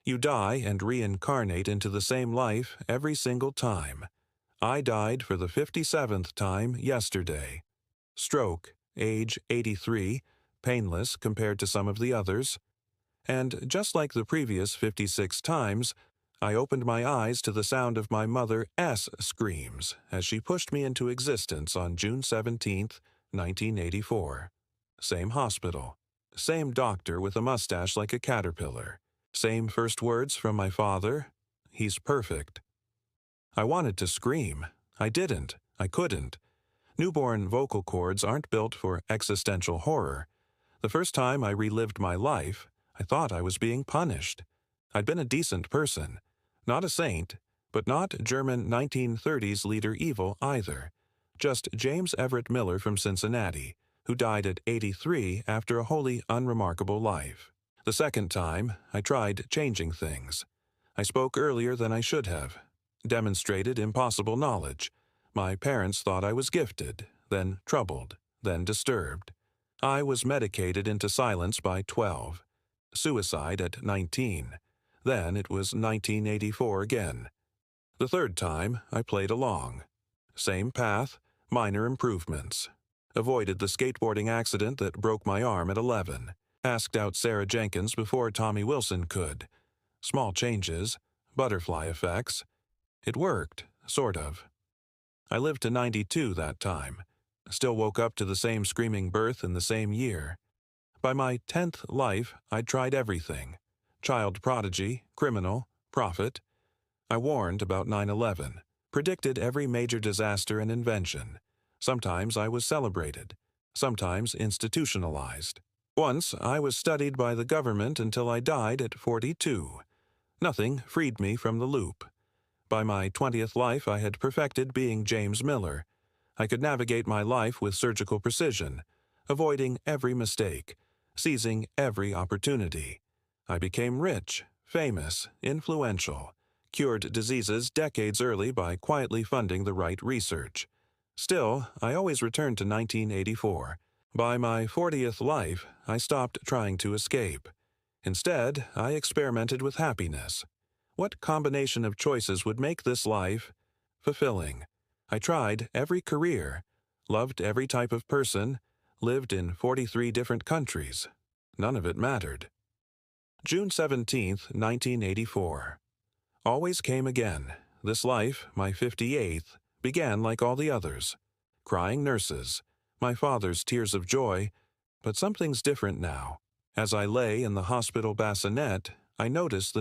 You die and reincarnate into the same life every single time. I died for the 57th time yesterday. Stroke, age 83, painless compared to some of the others. And just like the previous 56 times, I opened my eyes to the sound of my mother's screams as she pushed me into existence on June 17, 1984. Same hospital. Same doctor with a mustache like a caterpillar. Same first words from my father, "He's perfect." I wanted to scream. I didn't. I couldn't. Newborn vocal cords aren't built for existential horror. The first time I relived my life, I thought I was being punished. I'd been a decent person. Not a saint, but not German 1930s leader evil either. Just James Everett Miller from Cincinnati, who died at 83 after a wholly unremarkable life. The second time, I tried changing things. I spoke earlier than I should have. Demonstrated impossible knowledge. My parents thought I was gifted, then troubled, then disturbed. I was medicated into silence by 12. Suicide at 19. Then it was 1984 again. The third time, I played along. Same path, minor improvements. Avoided the skateboarding accident that broke my arm at 11. Asked out Sarah Jenkins before Tommy Wilson could. Small changes, butterfly effects. It worked, sort of. I lived to 92 that time. Still woke up to the same screaming birth in the same year. By my 10th life, I'd tried everything. Child prodigy, criminal, prophet. I warned about 9/11, predicted every major disaster and invention. Sometimes I was celebrated, sometimes institutionalized. Once I was studied by the government until I died at 42. Nothing freed me from the loop. By my 20th life, I had perfected being James Miller. I could navigate my life with surgical precision, avoiding every mistake, seizing every opportunity. I became rich, famous, influential, cured diseases decades early by quietly funding the right research. Still, I always returned to 1984. By my 40th life, I stopped trying to escape. Instead, I experimented with happiness. What combination of choices would make this life fulfilling? I tried every career, loved every type of person, lived in 43 different countries. None of it mattered. June 17, 1984. Always came again. This life, my 58th, began like all the others. Crying nurses, my father's tears of joy, but something's different now. As I lay in the hospital bassinet, I noticed the